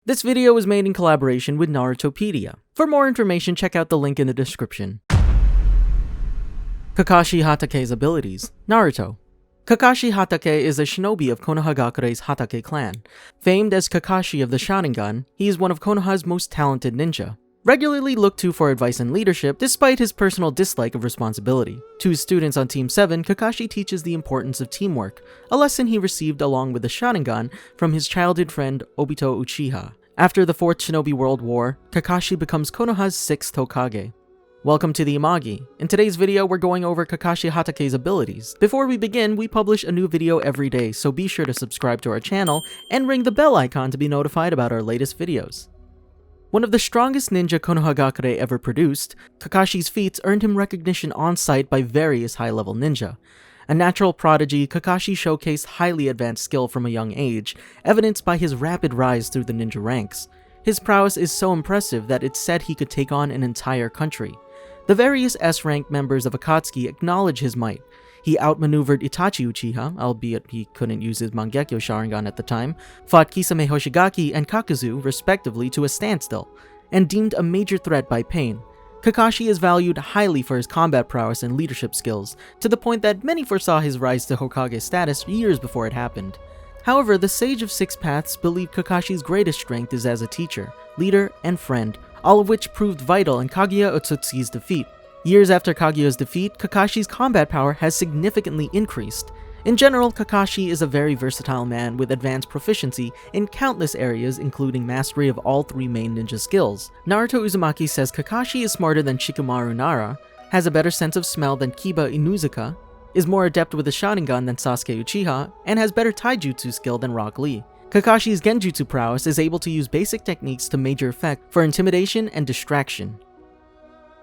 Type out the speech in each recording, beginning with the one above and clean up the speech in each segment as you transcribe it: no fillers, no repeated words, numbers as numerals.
This video was made in collaboration with NARUTOPEDIA. For more information, check out the link in the description. Kakashi Hatake's abilities. Naruto. Kakashi Hatake is a shinobi of Konohagakure's Hatake clan. Famed as Kakashi of the Sharingan, he is one of Konoha's most talented ninja. Regularly looked to for advice and leadership, despite his personal dislike of responsibility. To his students on Team 7, Kakashi teaches the importance of teamwork, a lesson he received along with the Sharingan from his childhood friend Obito Uchiha. After the Fourth Shinobi World War, Kakashi becomes Konoha's 6th Hokage. Welcome to the Amagi. In today's video, we're going over Kakashi Hatake's abilities. Before we begin, we publish a new video every day, so be sure to subscribe to our channel and ring the bell icon to be notified about our latest videos. One of the strongest ninja Konohagakure ever produced, Kakashi's feats earned him recognition on-site by various high-level ninja. A natural prodigy, Kakashi showcased highly advanced skill from a young age, evidenced by his rapid rise through the ninja ranks. His prowess is so impressive that it's said he could take on an entire country. The various S-rank members of Akatsuki acknowledge his might. He outmaneuvered Itachi Uchiha, albeit he couldn't use his Mangekyō Sharingan at the time, fought Kisame Hoshigaki and Kakuzu, respectively, to a standstill, and deemed a major threat by Pain. Kakashi is valued highly for his combat prowess and leadership skills, to the point that many foresaw his rise to Hokage status years before it happened. However, the Sage of Six Paths believed Kakashi's greatest strength is as a teacher, leader, and friend, all of which proved vital in Kaguya Otsutsuki's defeat. Years after Kaguya's defeat, Kakashi's combat power has significantly increased. In general, Kakashi is a very versatile man with advanced proficiency in countless areas, including mastery of all three main ninja skills. Naruto Uzumaki says Kakashi is smarter than Shikamaru Nara, has a better sense of smell than Kiba Inuzuka, is more adept with the Sharingan than Sasuke Uchiha, and has better taijutsu skill than Rock Lee. Kakashi's genjutsu prowess is able to use basic techniques to major effect for intimidation and distraction.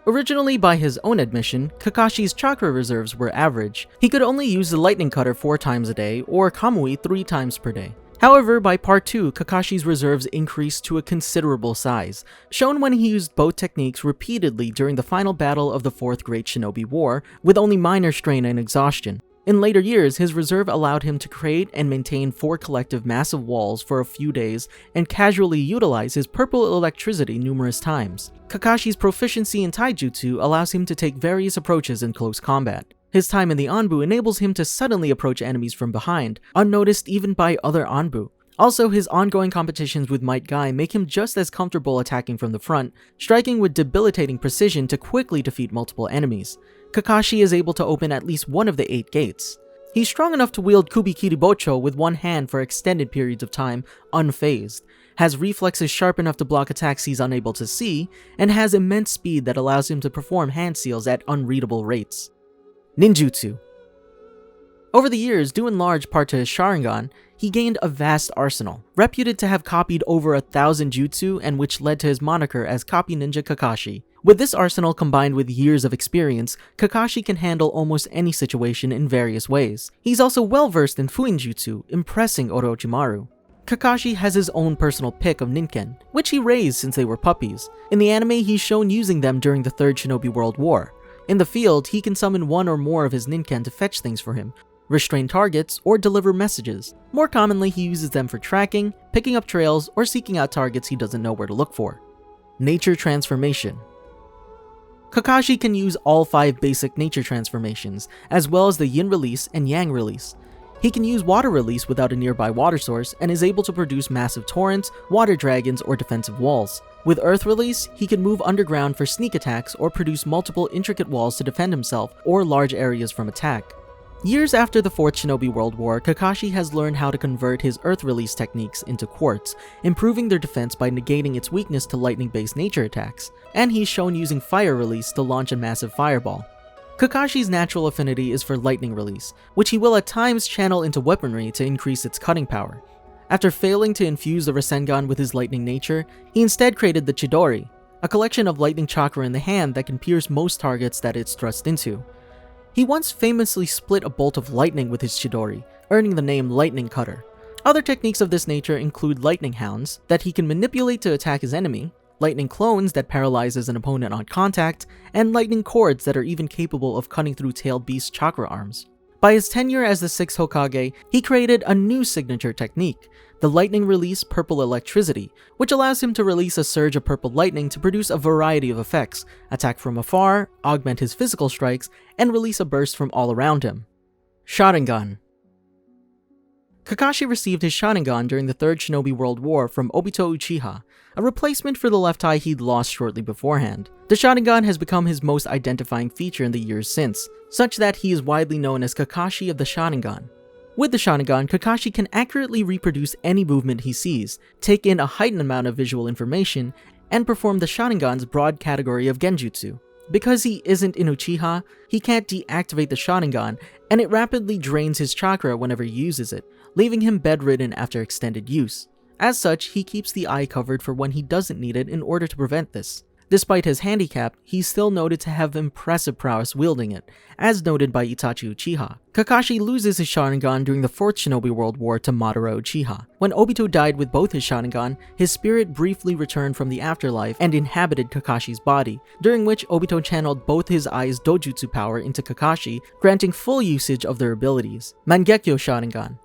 Originally, by his own admission, Kakashi's chakra reserves were average. He could only use the lightning cutter 4 times a day, or Kamui 3 times per day. However, by part 2, Kakashi's reserves increased to a considerable size, shown when he used both techniques repeatedly during the final battle of the Fourth Great Shinobi War, with only minor strain and exhaustion. In later years, his reserve allowed him to create and maintain 4 collective massive walls for a few days and casually utilize his purple electricity numerous times. Kakashi's proficiency in taijutsu allows him to take various approaches in close combat. His time in the Anbu enables him to suddenly approach enemies from behind, unnoticed even by other Anbu. Also, his ongoing competitions with Might Guy make him just as comfortable attacking from the front, striking with debilitating precision to quickly defeat multiple enemies. Kakashi is able to open at least one of the 8 gates. He's strong enough to wield Kubikiribocho with one hand for extended periods of time, unfazed, has reflexes sharp enough to block attacks he's unable to see, and has immense speed that allows him to perform hand seals at unreadable rates. Ninjutsu. Over the years, due in large part to his Sharingan, he gained a vast arsenal, reputed to have copied over 1,000 jutsu and which led to his moniker as Copy Ninja Kakashi. With this arsenal combined with years of experience, Kakashi can handle almost any situation in various ways. He's also well versed in Fuinjutsu, impressing Orochimaru. Kakashi has his own personal pick of Ninken, which he raised since they were puppies. In the anime, he's shown using them during the Third Shinobi World War. In the field, he can summon one or more of his Ninken to fetch things for him, restrain targets, or deliver messages. More commonly, he uses them for tracking, picking up trails, or seeking out targets he doesn't know where to look for. Nature Transformation. Kakashi can use all 5 basic nature transformations, as well as the Yin Release and Yang Release. He can use Water Release without a nearby water source and is able to produce massive torrents, water dragons, or defensive walls. With Earth Release, he can move underground for sneak attacks or produce multiple intricate walls to defend himself or large areas from attack. Years after the Fourth Shinobi World War, Kakashi has learned how to convert his Earth Release techniques into quartz, improving their defense by negating its weakness to lightning-based nature attacks, and he's shown using Fire Release to launch a massive fireball. Kakashi's natural affinity is for Lightning Release, which he will at times channel into weaponry to increase its cutting power. After failing to infuse the Rasengan with his lightning nature, he instead created the Chidori, a collection of lightning chakra in the hand that can pierce most targets that it's thrust into. He once famously split a bolt of lightning with his Chidori, earning the name Lightning Cutter. Other techniques of this nature include Lightning Hounds, that he can manipulate to attack his enemy, Lightning Clones that paralyzes an opponent on contact, and Lightning Cords that are even capable of cutting through tailed beast chakra arms. By his tenure as the 6th Hokage, he created a new signature technique, the lightning release purple electricity, which allows him to release a surge of purple lightning to produce a variety of effects, attack from afar, augment his physical strikes, and release a burst from all around him. Sharingan. Kakashi received his Sharingan during the Third Shinobi World War from Obito Uchiha, a replacement for the left eye he'd lost shortly beforehand. The Sharingan has become his most identifying feature in the years since, such that he is widely known as Kakashi of the Sharingan. With the Sharingan, Kakashi can accurately reproduce any movement he sees, take in a heightened amount of visual information, and perform the Sharingan's broad category of Genjutsu. Because he isn't in Uchiha, he can't deactivate the Sharingan, and it rapidly drains his chakra whenever he uses it, leaving him bedridden after extended use. As such, he keeps the eye covered for when he doesn't need it in order to prevent this. Despite his handicap, he's still noted to have impressive prowess wielding it, as noted by Itachi Uchiha. Kakashi loses his Sharingan during the Fourth Shinobi World War to Madara Uchiha. When Obito died with both his Sharingan, his spirit briefly returned from the afterlife and inhabited Kakashi's body, during which Obito channeled both his eyes' dojutsu power into Kakashi, granting full usage of their abilities. Mangekyō Sharingan.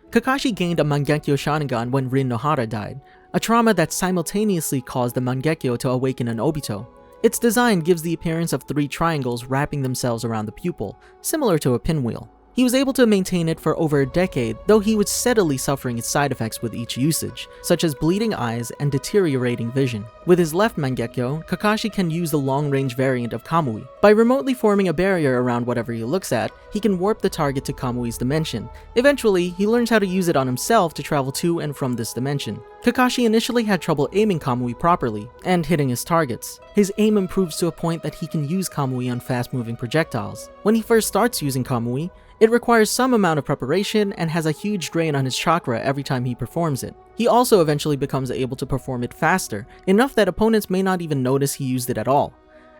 Kakashi gained a Mangekyō Sharingan when Rin Nohara died, a trauma that simultaneously caused the Mangekyō to awaken in Obito. Its design gives the appearance of 3 triangles wrapping themselves around the pupil, similar to a pinwheel. He was able to maintain it for over a decade, though he was steadily suffering its side effects with each usage, such as bleeding eyes and deteriorating vision. With his left Mangekyō, Kakashi can use the long-range variant of Kamui. By remotely forming a barrier around whatever he looks at, he can warp the target to Kamui's dimension. Eventually, he learns how to use it on himself to travel to and from this dimension. Kakashi initially had trouble aiming Kamui properly, and hitting his targets. His aim improves to a point that he can use Kamui on fast-moving projectiles. When he first starts using Kamui, it requires some amount of preparation and has a huge drain on his chakra every time he performs it. He also eventually becomes able to perform it faster, enough that opponents may not even notice he used it at all.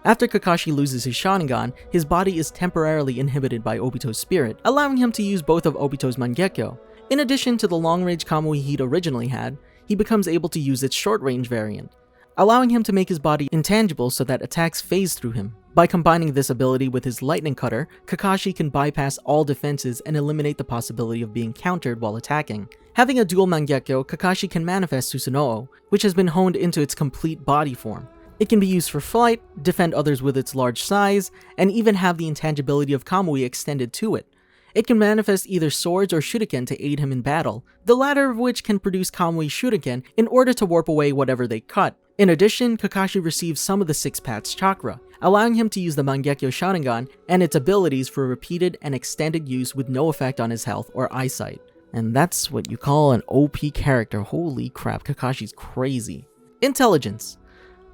After Kakashi loses his Sharingan, his body is temporarily inhibited by Obito's spirit, allowing him to use both of Obito's Mangekyō. In addition to the long-range Kamui he'd originally had, he becomes able to use its short-range variant, allowing him to make his body intangible so that attacks phase through him. By combining this ability with his lightning cutter, Kakashi can bypass all defenses and eliminate the possibility of being countered while attacking. Having a dual Mangekyō, Kakashi can manifest Susanoo, which has been honed into its complete body form. It can be used for flight, defend others with its large size, and even have the intangibility of Kamui extended to it. It can manifest either swords or shuriken to aid him in battle, the latter of which can produce Kamui shuriken in order to warp away whatever they cut. In addition, Kakashi receives some of the Six Paths chakra, allowing him to use the Mangekyō Sharingan and its abilities for repeated and extended use with no effect on his health or eyesight. And that's what you call an OP character. Holy crap, Kakashi's crazy. Intelligence.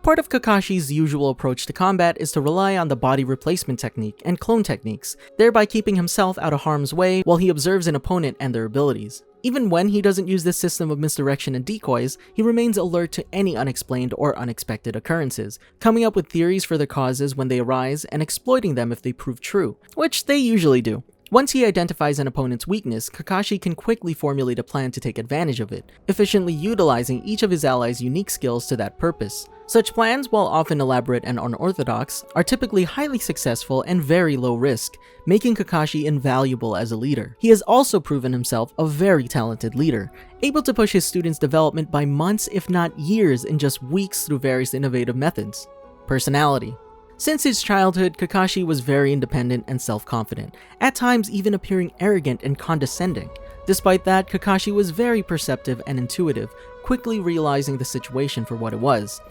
Part of Kakashi's usual approach to combat is to rely on the body replacement technique and clone techniques, thereby keeping himself out of harm's way while he observes an opponent and their abilities. Even when he doesn't use this system of misdirection and decoys, he remains alert to any unexplained or unexpected occurrences, coming up with theories for their causes when they arise and exploiting them if they prove true, which they usually do. Once he identifies an opponent's weakness, Kakashi can quickly formulate a plan to take advantage of it, efficiently utilizing each of his allies' unique skills to that purpose. Such plans, while often elaborate and unorthodox, are typically highly successful and very low risk, making Kakashi invaluable as a leader. He has also proven himself a very talented leader, able to push his students' development by months if not years in just weeks through various innovative methods. Personality. Since his childhood, Kakashi was very independent and self-confident, at times even appearing arrogant and condescending. Despite that, Kakashi was very perceptive and intuitive, quickly realizing the situation for what it was.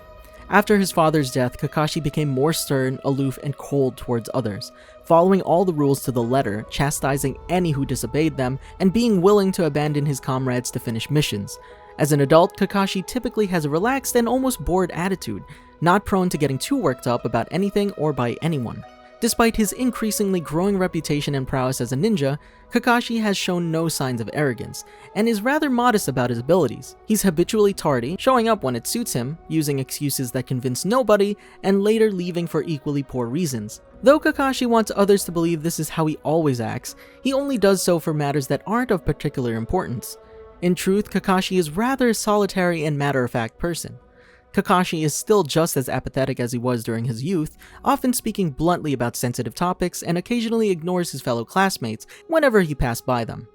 After his father's death, Kakashi became more stern, aloof, and cold towards others, following all the rules to the letter, chastising any who disobeyed them, and being willing to abandon his comrades to finish missions. As an adult, Kakashi typically has a relaxed and almost bored attitude, not prone to getting too worked up about anything or by anyone. Despite his increasingly growing reputation and prowess as a ninja, Kakashi has shown no signs of arrogance, and is rather modest about his abilities. He's habitually tardy, showing up when it suits him, using excuses that convince nobody, and later leaving for equally poor reasons. Though Kakashi wants others to believe this is how he always acts, he only does so for matters that aren't of particular importance. In truth, Kakashi is rather a solitary and matter-of-fact person. Kakashi is still just as apathetic as he was during his youth, often speaking bluntly about sensitive topics and occasionally ignores his fellow classmates whenever he passed by them.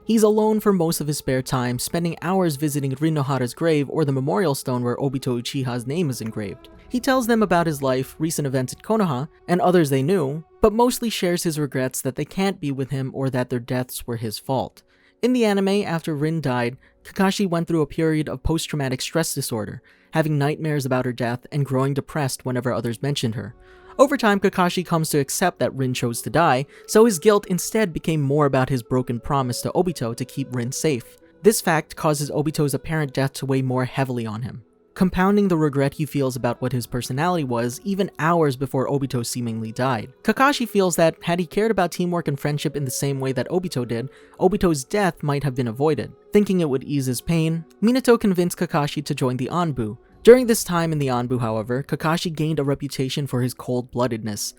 He's alone for most of his spare time, spending hours visiting Rinohara's grave or the memorial stone where Obito Uchiha's name is engraved. He tells them about his life, recent events at Konoha, and others they knew, but mostly shares his regrets that they can't be with him or that their deaths were his fault. In the anime, after Rin died, Kakashi went through a period of post-traumatic stress disorder, having nightmares about her death and growing depressed whenever others mentioned her. Over time, Kakashi comes to accept that Rin chose to die, so his guilt instead became more about his broken promise to Obito to keep Rin safe. This fact causes Obito's apparent death to weigh more heavily on him, compounding the regret he feels about what his personality was even hours before Obito seemingly died. Kakashi feels that had he cared about teamwork and friendship in the same way that Obito did, Obito's death might have been avoided. Thinking it would ease his pain, Minato convinced Kakashi to join the Anbu. During this time in the Anbu, however, Kakashi gained a reputation for his cold-bloodedness.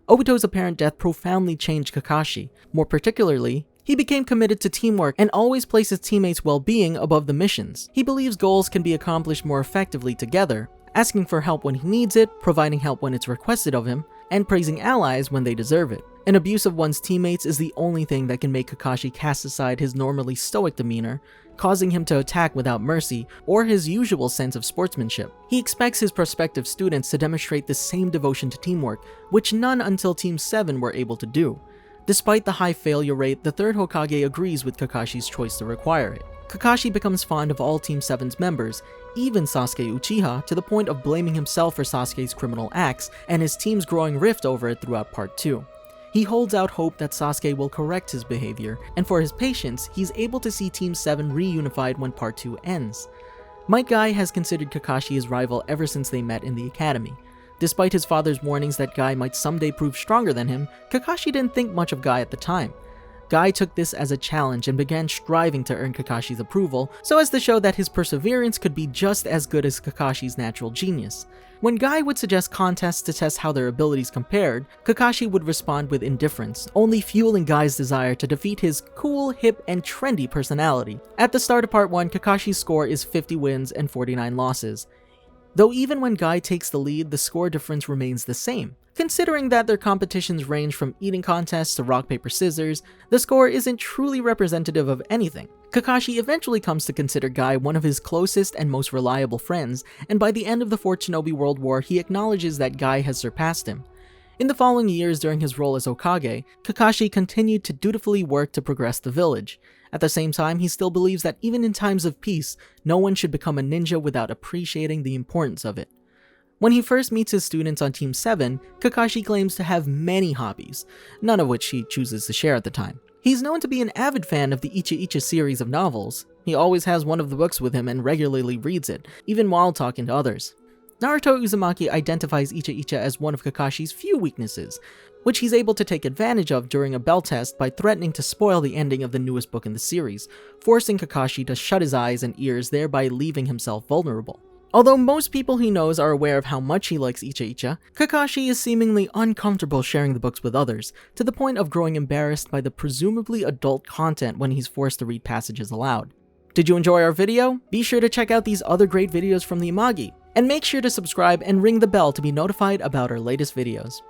Obito's apparent death profoundly changed Kakashi. More particularly, he became committed to teamwork and always placed his teammates' well-being above the missions. He believes goals can be accomplished more effectively together, asking for help when he needs it, providing help when it's requested of him, and praising allies when they deserve it. An abuse of one's teammates is the only thing that can make Kakashi cast aside his normally stoic demeanor, causing him to attack without mercy or his usual sense of sportsmanship. He expects his prospective students to demonstrate the same devotion to teamwork, which none until Team 7 were able to do. Despite the high failure rate, the third Hokage agrees with Kakashi's choice to require it. Kakashi becomes fond of all Team 7's members, even Sasuke Uchiha, to the point of blaming himself for Sasuke's criminal acts and his team's growing rift over it throughout Part 2. He holds out hope that Sasuke will correct his behavior, and for his patience, he's able to see Team 7 reunified when Part 2 ends. Might Guy has considered Kakashi his rival ever since they met in the academy. Despite his father's warnings that Guy might someday prove stronger than him, Kakashi didn't think much of Guy at the time. Guy took this as a challenge and began striving to earn Kakashi's approval, so as to show that his perseverance could be just as good as Kakashi's natural genius. When Guy would suggest contests to test how their abilities compared, Kakashi would respond with indifference, only fueling Guy's desire to defeat his cool, hip, and trendy personality. At the start of Part 1, Kakashi's score is 50 wins and 49 losses. Though even when Guy takes the lead, the score difference remains the same. Considering that their competitions range from eating contests to rock, paper, scissors, the score isn't truly representative of anything. Kakashi eventually comes to consider Guy one of his closest and most reliable friends, and by the end of the Fourth Shinobi World War, he acknowledges that Guy has surpassed him. In the following years during his role as Hokage, Kakashi continued to dutifully work to progress the village. At the same time, he still believes that even in times of peace, no one should become a ninja without appreciating the importance of it. When he first meets his students on Team 7, Kakashi claims to have many hobbies, none of which he chooses to share at the time. He's known to be an avid fan of the Icha Icha series of novels. He always has one of the books with him and regularly reads it, even while talking to others. Naruto Uzumaki identifies Icha Icha as one of Kakashi's few weaknesses, which he's able to take advantage of during a bell test by threatening to spoil the ending of the newest book in the series, forcing Kakashi to shut his eyes and ears, thereby leaving himself vulnerable. Although most people he knows are aware of how much he likes Icha Icha, Kakashi is seemingly uncomfortable sharing the books with others, to the point of growing embarrassed by the presumably adult content when he's forced to read passages aloud. Did you enjoy our video? Be sure to check out these other great videos from the Amagi, and make sure to subscribe and ring the bell to be notified about our latest videos.